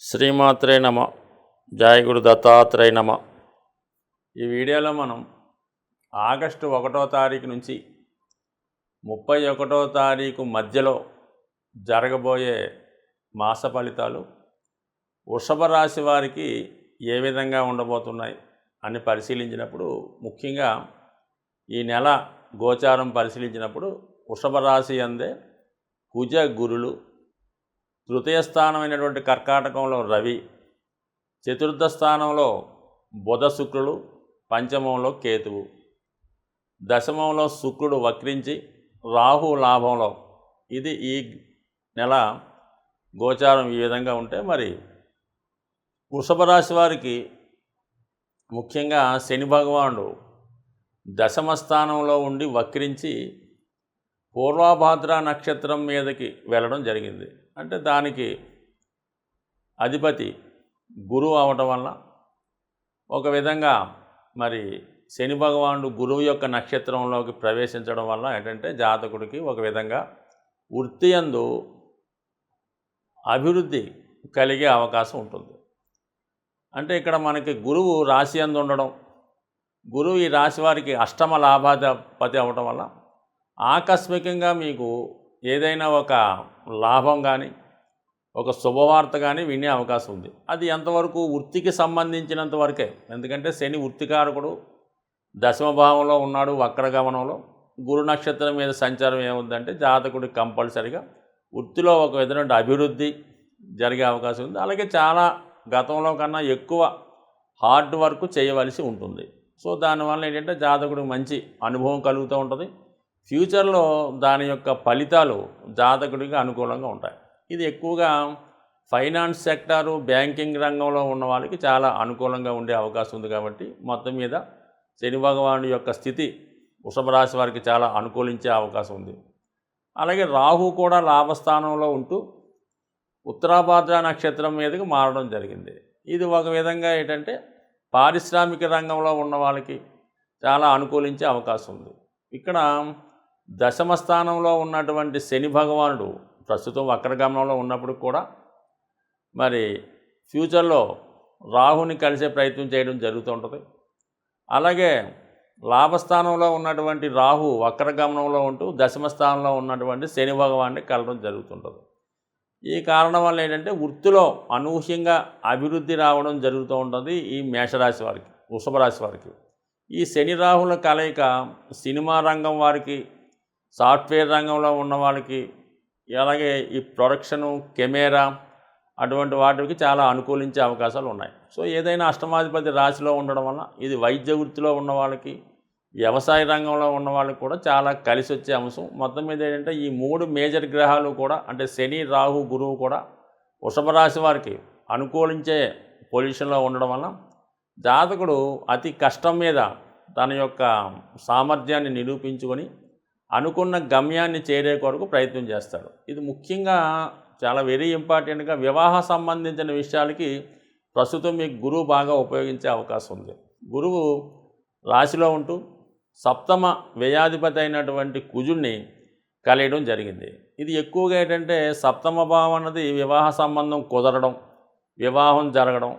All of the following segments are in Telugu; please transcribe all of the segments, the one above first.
శ్రీమాత్రే నమ. జయ గురు దత్తాత్రేయ నమ. ఈ వీడియోలో మనం ఆగస్టు 1వ తారీఖు నుంచి 31వ తారీఖు మధ్యలో జరగబోయే మాస ఫలితాలు వృషభ రాశి వారికి ఏ విధంగా ఉండబోతున్నాయి అని పరిశీలించినప్పుడు, ముఖ్యంగా ఈ నెల గోచారం పరిశీలించినప్పుడు వృషభ రాశి అందే కుజ గురులు, తృతీయ స్థానమైనటువంటి కర్కాటకంలో రవి, చతుర్థ స్థానంలో బుధ శుక్రులు, పంచమంలో కేతువు, దశమంలో శుక్రుడు వక్రించి రాహు లాభంలో. ఇది ఈ నెల గోచారం ఈ విధంగా ఉంటే, మరి వృషభ రాశి వారికి ముఖ్యంగా శని భగవానుడు దశమ స్థానంలో ఉండి వక్రించి పూర్వభాద్ర నక్షత్రం మీదకి వెళ్ళడం జరిగింది. అంటే దానికి అధిపతి గురువు అవటం వల్ల ఒక విధంగా మరి శని భగవానుడు గురువు యొక్క నక్షత్రంలోకి ప్రవేశించడం వల్ల ఏంటంటే జాతకుడికి ఒక విధంగా వృత్తి యందు అభివృద్ధి కలిగే అవకాశం ఉంటుంది. అంటే ఇక్కడ మనకి గురువు రాశి యందు ఉండడం, గురువు ఈ రాశి వారికి అష్టమ లాభాధిపతి అవటం వల్ల ఆకస్మికంగా మీకు ఏదైనా ఒక లాభం కానీ ఒక శుభవార్త కానీ వినే అవకాశం ఉంది. అది ఎంతవరకు వృత్తికి సంబంధించినంత వరకే. ఎందుకంటే శని వృత్తికారకుడు దశమ భావంలో ఉన్నాడు వక్రగమనంలో. గురు నక్షత్రం మీద సంచారం ఏముందంటే జాతకుడికి కంపల్సరిగా వృత్తిలో ఒక విధమైన అభివృద్ధి జరిగే అవకాశం ఉంది. అలాగే చాలా గతంలో కన్నా ఎక్కువ హార్డ్ వర్క్ చేయవలసి ఉంటుంది. సో దానివల్ల ఏంటంటే జాతకుడికి మంచి అనుభవం కలుగుతూ ఉంటుంది. ఫ్యూచర్లో దాని యొక్క ఫలితాలు జాతకుడికి అనుకూలంగా ఉంటాయి. ఇది ఎక్కువగా ఫైనాన్స్ సెక్టారు, బ్యాంకింగ్ రంగంలో ఉన్న వాళ్ళకి చాలా అనుకూలంగా ఉండే అవకాశం ఉంది. కాబట్టి మొత్తం మీద శని భగవానుడి యొక్క స్థితి వృషభ రాశి వారికి చాలా అనుకూలించే అవకాశం ఉంది. అలాగే రాహు కూడా లాభస్థానంలో ఉంటూ ఉత్తరాభాద్ర నక్షత్రం మీదకి మారడం జరిగింది. ఇది ఒక విధంగా ఏంటంటే పారిశ్రామిక రంగంలో ఉన్న వాళ్ళకి చాలా అనుకూలించే అవకాశం ఉంది. ఇక్కడ దశమ స్థానంలో ఉన్నటువంటి శని భగవానుడు ప్రస్తుతం వక్రగమనంలో ఉన్నప్పుడు కూడా మరి ఫ్యూచర్లో రాహుని కలిసే ప్రయత్నం చేయడం జరుగుతూ ఉంటుంది. అలాగే లాభస్థానంలో ఉన్నటువంటి రాహు వక్రగమనంలో ఉంటూ దశమ స్థానంలో ఉన్నటువంటి శని భగవాన్ని కలవడం జరుగుతుంటుంది. ఈ కారణం వల్ల ఏంటంటే వృత్తిలో అనూహ్యంగా అభివృద్ధి రావడం జరుగుతూ ఉంటుంది ఈ మేషరాశి వారికి, వృషభ రాశి వారికి. ఈ శని రాహుల కలయిక సినిమా రంగం వారికి, సాఫ్ట్వేర్ రంగంలో ఉన్న వాళ్ళకి, అలాగే ఈ ప్రొడక్షను, కెమెరా అటువంటి వాటికి చాలా అనుకూలించే అవకాశాలు ఉన్నాయి. సో ఏదైనా అష్టమాధిపతి రాశిలో ఉండడం వల్ల ఇది వైద్య వృత్తిలో ఉన్న వాళ్ళకి, వ్యవసాయ రంగంలో ఉన్న వాళ్ళకి కూడా చాలా కలిసి వచ్చే అంశం. మొత్తం మీద ఏంటంటే ఈ మూడు మేజర్ గ్రహాలు కూడా, అంటే శని, రాహు, గురువు కూడా వృషభ రాశి వారికి అనుకూలించే పొజిషన్లో ఉండడం వల్ల జాతకుడు అతి కష్టం మీద తన యొక్క సామర్థ్యాన్ని నిరూపించుకొని అనుకున్న గమ్యాన్ని చేరే కొరకు ప్రయత్నం చేస్తాడు. ఇది ముఖ్యంగా చాలా వెరీ ఇంపార్టెంట్గా వివాహ సంబంధించిన విషయాలకి ప్రస్తుతం మీకు గురువు బాగా ఉపయోగించే అవకాశం ఉంది. గురువు రాశిలో ఉంటూ సప్తమ వ్యయాధిపతి అయినటువంటి కుజుడిని కలియడం జరిగింది. ఇది ఎక్కువగా ఏంటంటే సప్తమ భావం అన్నది వివాహ సంబంధం కుదరడం, వివాహం జరగడం,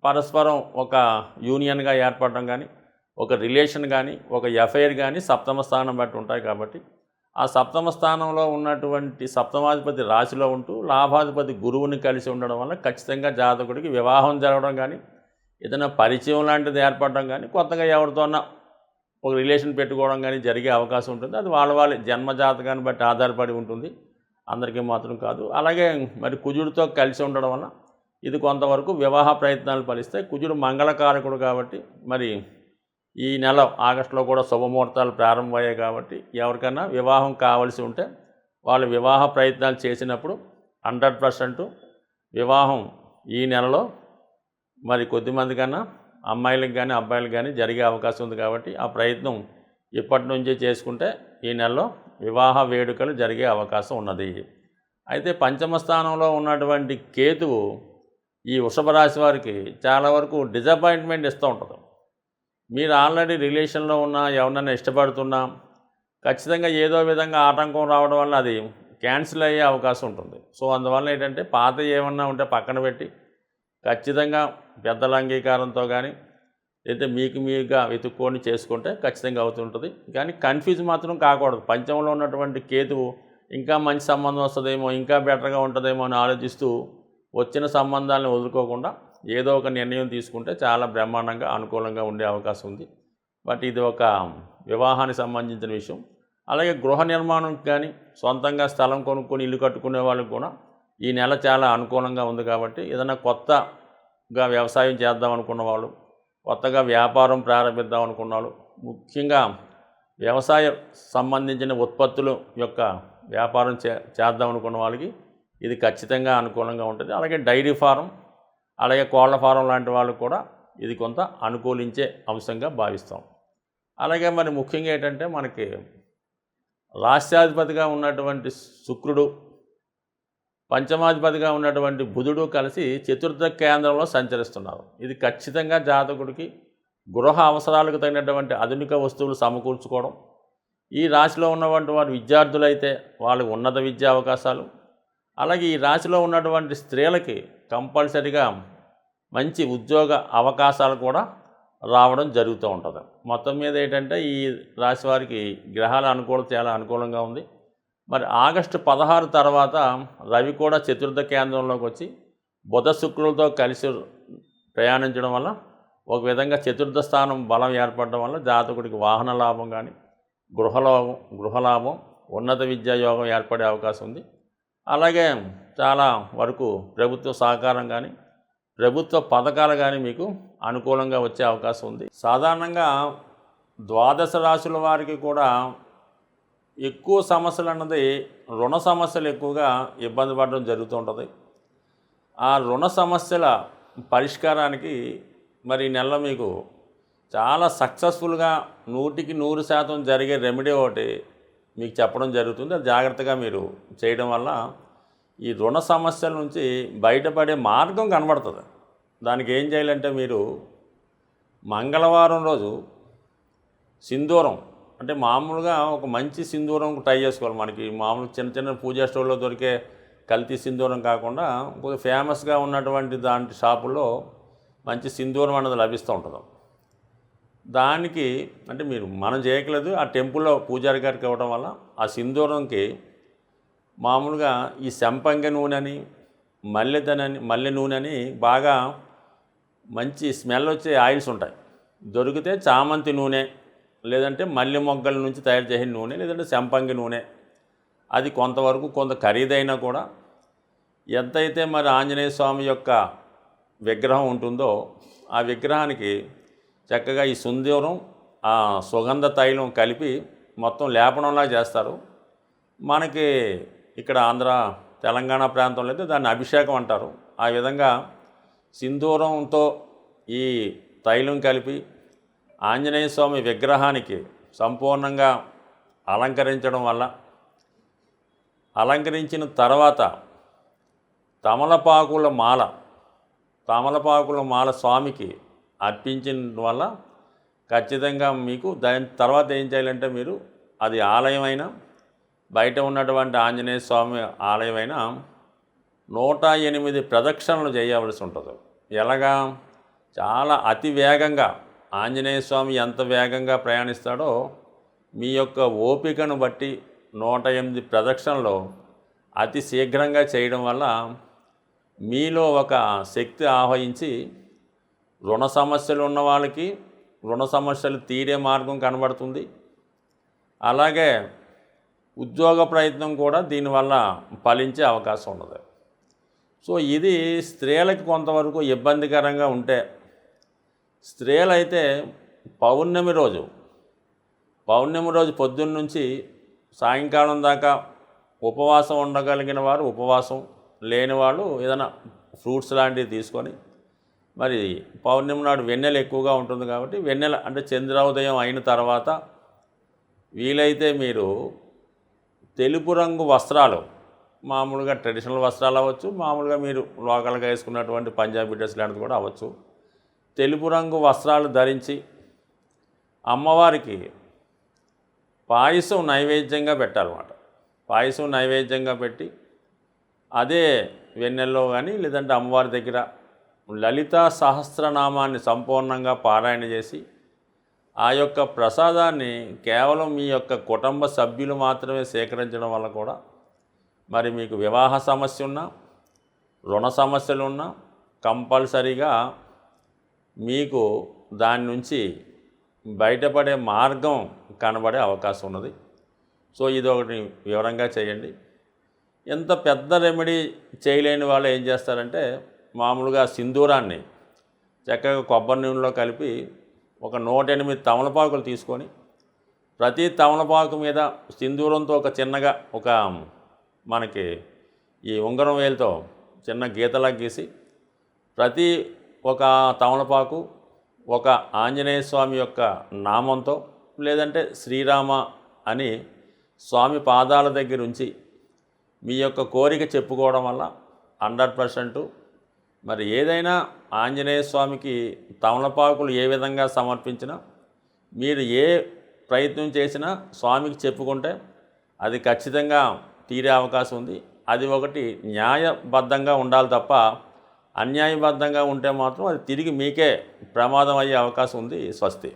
పరస్పరం ఒక యూనియన్గా ఏర్పడడం కానీ, ఒక రిలేషన్ కానీ, ఒక ఎఫ్ఐఆర్ కానీ సప్తమ స్థానం బట్టి ఉంటాయి. కాబట్టి ఆ సప్తమ స్థానంలో ఉన్నటువంటి సప్తమాధిపతి రాశిలో ఉంటూ లాభాధిపతి గురువుని కలిసి ఉండడం వల్ల ఖచ్చితంగా జాతకుడికి వివాహం జరగడం కానీ, ఏదైనా పరిచయం లాంటిది ఏర్పడడం కానీ, కొత్తగా ఎవరితోన్నా ఒక రిలేషన్ పెట్టుకోవడం కానీ జరిగే అవకాశం ఉంటుంది. అది వాళ్ళ జన్మజాతకాన్ని బట్టి ఆధారపడి ఉంటుంది, అందరికీ మాత్రం కాదు. అలాగే మరి కుజుడితో కలిసి ఉండడం వల్ల ఇది కొంతవరకు వివాహ ప్రయత్నాలు ఫలిస్తాయి. కుజుడు మంగళకారకుడు కాబట్టి మరి ఈ నెల ఆగస్టులో కూడా శుభముహూర్తాలు ప్రారంభమయ్యాయి. కాబట్టి ఎవరికైనా వివాహం కావాల్సి ఉంటే వాళ్ళు వివాహ ప్రయత్నాలు చేసినప్పుడు 100% వివాహం ఈ నెలలో మరి కొద్దిమంది కన్నా అమ్మాయిలకు కానీ అబ్బాయిలకు కానీ జరిగే అవకాశం ఉంది. కాబట్టి ఆ ప్రయత్నం ఇప్పటి నుంచే చేసుకుంటే ఈ నెలలో వివాహ వేడుకలు జరిగే అవకాశం ఉన్నది. అయితే పంచమ స్థానంలో ఉన్నటువంటి కేతువు ఈ వృషభ రాశి వారికి చాలా వరకు డిసప్పాయింట్మెంట్ ఇస్తూ ఉంటుంది. మీరు ఆల్రెడీ రిలేషన్లో ఉన్నా, ఎవరినైనా ఇష్టపడుతున్నా ఖచ్చితంగా ఏదో విధంగా ఆటంకం రావడం వల్ల అది క్యాన్సిల్ అయ్యే అవకాశం ఉంటుంది. సో అందువల్ల ఏంటంటే పాత ఏమన్నా ఉంటే పక్కన పెట్టి ఖచ్చితంగా పెద్దల అంగీకారంతో కానీ లేదా మీకు మీరుగా వెతుక్కొని చేసుకుంటే ఖచ్చితంగా అవుతుంటుంది. కానీ కన్ఫ్యూజ్ మాత్రం కాకూడదు. పంచమంలో ఉన్నటువంటి కేతువు ఇంకా మంచి సంబంధం వస్తుందేమో, ఇంకా బెటర్గా ఉంటుందేమో అని ఆలోచిస్తూ వచ్చిన సంబంధాలను వదులుకోకుండా ఏదో ఒక నిర్ణయం తీసుకుంటే చాలా బ్రహ్మాండంగా అనుకూలంగా ఉండే అవకాశం ఉంది. బట్ ఇది ఒక వివాహానికి సంబంధించిన విషయం. అలాగే గృహ నిర్మాణం కానీ సొంతంగా స్థలం కొనుక్కొని ఇల్లు కట్టుకునే వాళ్ళకి కూడా ఈ నెల చాలా అనుకూలంగా ఉంది. కాబట్టి ఏదైనా కొత్తగా వ్యవసాయం చేద్దాం అనుకున్న వాళ్ళు, కొత్తగా వ్యాపారం ప్రారంభిద్దాం అనుకున్న వాళ్ళు, ముఖ్యంగా వ్యవసాయ సంబంధించిన ఉత్పత్తుల యొక్క వ్యాపారం చేద్దాం అనుకున్న వాళ్ళకి ఇది ఖచ్చితంగా అనుకూలంగా ఉంటుంది. అలాగే డైరీ ఫారం, అలాగే కోళ్ల ఫారం లాంటి వాళ్ళకు కూడా ఇది కొంత అనుకూలించే అంశంగా భావిస్తాం. అలాగే మరి ముఖ్యంగా ఏంటంటే మనకి రాష్ట్రాధిపతిగా ఉన్నటువంటి శుక్రుడు, పంచమాధిపతిగా ఉన్నటువంటి బుధుడు కలిసి చతుర్థ కేంద్రంలో సంచరిస్తున్నారు. ఇది ఖచ్చితంగా జాతకుడికి గృహ అవసరాలకు తగినటువంటి ఆధునిక వస్తువులు సమకూర్చుకోవడం, ఈ రాశిలో ఉన్నటువంటి వారు విద్యార్థులైతే వాళ్ళకి ఉన్నత విద్యా అవకాశాలు, అలాగే ఈ రాశిలో ఉన్నటువంటి స్త్రీలకి కంపల్సరిగా మంచి ఉద్యోగ అవకాశాలు కూడా రావడం జరుగుతూ ఉంటుంది. మొత్తం మీద ఏంటంటే ఈ రాశి వారికి గ్రహాల అనుకూలత చాలా అనుకూలంగా ఉంది. మరి ఆగస్టు 16 తర్వాత రవి కూడా చతుర్థ కేంద్రంలోకి వచ్చి బుధ శుక్రులతో కలిసి ప్రయాణించడం వల్ల ఒక విధంగా చతుర్థ స్థానం బలం ఏర్పడడం వల్ల జాతకుడికి వాహన లాభం కానీ, గృహలాభం, ఉన్నత విద్యా యోగం ఏర్పడే అవకాశం ఉంది. అలాగే చాలా వరకు ప్రభుత్వ సహకారం కానీ, ప్రభుత్వ పథకాలు కానీ మీకు అనుకూలంగా వచ్చే అవకాశం ఉంది. సాధారణంగా ద్వాదశ రాశుల వారికి కూడా ఎక్కువ సమస్యలు అన్నది రుణ సమస్యలు ఎక్కువగా ఇబ్బంది పడడం జరుగుతూ ఉంటుంది. ఆ రుణ సమస్యల పరిష్కారానికి మరి ఈ నెలలో మీకు చాలా సక్సెస్ఫుల్గా 100% జరిగే రెమెడీ ఒకటి మీకు చెప్పడం జరుగుతుంది. అది జాగ్రత్తగా మీరు చేయడం వల్ల ఈ రుణ సమస్యల నుంచి బయటపడే మార్గం కనబడుతుంది. దానికి ఏం చేయాలంటే మీరు మంగళవారం రోజు సింధూరం, అంటే మామూలుగా ఒక మంచి సింధూరం ట్రై చేసుకోవాలి. మనకి మామూలు చిన్న చిన్న పూజా స్టోర్లో దొరికే కల్తీ సింధూరం కాకుండా కొద్దిగా ఫేమస్గా ఉన్నటువంటి దాంట్లో షాపుల్లో మంచి సింధూరం అన్నది లభిస్తూ ఉంటుంది. దానికి అంటే మీరు మనం చేయట్లేదు, ఆ టెంపుల్లో పూజారి గారికి ఇవ్వడం వల్ల ఆ సింధూరంకి మామూలుగా ఈ సంపంగి నూనె అని, మల్లె నూనె అని బాగా మంచి స్మెల్ వచ్చే ఆయిల్స్ ఉంటాయి. దొరికితే చామంతి నూనె, లేదంటే మల్లె మొగ్గల నుంచి తయారు చేసిన నూనె, లేదంటే సంపంగి నూనె. అది కొంతవరకు కొంత ఖరీదైనా కూడా ఎంతైతే మరి ఆంజనేయ స్వామి యొక్క విగ్రహం ఉంటుందో ఆ విగ్రహానికి చక్కగా ఈ సింధూరం, ఆ సుగంధ తైలం కలిపి మొత్తం లేపనంలా చేస్తారు. మనకి ఇక్కడ ఆంధ్ర తెలంగాణ ప్రాంతంలో అయితే దాన్ని అభిషేకం అంటారు. ఆ విధంగా సింధూరంతో ఈ తైలం కలిపి ఆంజనేయ స్వామి విగ్రహానికి సంపూర్ణంగా అలంకరించడం వల్ల, అలంకరించిన తర్వాత తమలపాకుల మాల స్వామికి అర్పించిన వల్ల ఖచ్చితంగా మీకు దాని తర్వాత ఏం చేయాలంటే మీరు అది ఆలయమైనా, బయట ఉన్నటువంటి ఆంజనేయ స్వామి ఆలయమైనా 108 ప్రదక్షిణలు చేయవలసి ఉంటుంది. ఎలాగా? చాలా అతి వేగంగా ఆంజనేయ స్వామి ఎంత వేగంగా ప్రయాణిస్తాడో మీ యొక్క ఓపికను బట్టి 108 ప్రదక్షిణలు అతి శీఘ్రంగా చేయడం వల్ల మీలో ఒక శక్తి ఆవహించి రుణ సమస్యలు ఉన్న వాళ్ళకి రుణ సమస్యలు తీరే మార్గం కనబడుతుంది. అలాగే ఉద్యోగ ప్రయత్నం కూడా దీనివల్ల ఫలించే అవకాశం ఉన్నది. సో ఇది స్త్రీలకి కొంతవరకు ఇబ్బందికరంగా ఉంటే, స్త్రీలైతే పౌర్ణమి రోజు పొద్దున్న నుంచి సాయంకాలం దాకా ఉపవాసం ఉండగలిగిన వారు ఉపవాసం, లేని వాళ్ళు ఏదైనా ఫ్రూట్స్ లాంటివి తీసుకొని, మరి పౌర్ణమి నాడు వెన్నెల ఎక్కువగా ఉంటుంది కాబట్టి వెన్నెల అంటే చంద్రోదయం అయిన తర్వాత వీలైతే మీరు తెలుపు రంగు వస్త్రాలు, మామూలుగా ట్రెడిషనల్ వస్త్రాలు అవ్వచ్చు, మామూలుగా మీరు లోకల్గా వేసుకున్నటువంటి పంజాబీ డ్రెస్ లాంటిది కూడా అవ్వచ్చు, తెలుపు రంగు వస్త్రాలు ధరించి అమ్మవారికి పాయసం నైవేద్యంగా పెట్టాలన్నమాట. పాయసం నైవేద్యంగా పెట్టి అదే వెన్నెల్లో కానీ లేదంటే అమ్మవారి దగ్గర లలితా సహస్రనామాన్ని సంపూర్ణంగా పారాయణ చేసి ఆ యొక్క ప్రసాదాన్ని కేవలం మీ యొక్క కుటుంబ సభ్యులు మాత్రమే సేకరించడం వల్ల కూడా మరి మీకు వివాహ సమస్య ఉన్నా, రుణ సమస్యలు ఉన్నా కంపల్సరీగా మీకు దాని నుంచి బయటపడే మార్గం కనబడే అవకాశం ఉన్నది. సో ఇది ఒకటి వివరంగా చేయండి. ఎంత పెద్ద రెమెడీ చేయలేని వాళ్ళు ఏం చేస్తారంటే మామూలుగా సింధూరాన్ని చక్కగా కొబ్బరి నూనెలో కలిపి ఒక 108 తమలపాకులు తీసుకొని ప్రతి తమలపాకు మీద సింధూరంతో ఒక చిన్నగా ఒక మనకి ఈ ఉంగరం వేలుతో చిన్న గీతలా గీసి ప్రతి ఒక తమలపాకు ఒక ఆంజనేయ స్వామి యొక్క నామంతో లేదంటే శ్రీరామ అని స్వామి పాదాల దగ్గర ఉంచి మీ యొక్క కోరిక చెప్పుకోవడం వల్ల 100% మరి ఏదైనా ఆంజనేయ స్వామికి తమలపాకులు ఏ విధంగా సమర్పించినా మీరు ఏ ప్రయత్నం చేసినా స్వామికి చెప్పుకుంటే అది ఖచ్చితంగా తీరే అవకాశం ఉంది. అది ఒకటి న్యాయబద్ధంగా ఉండాలి తప్ప అన్యాయబద్ధంగా ఉంటే మాత్రం అది తిరిగి మీకే ప్రమాదం అయ్యే అవకాశం ఉంది. స్వస్తి.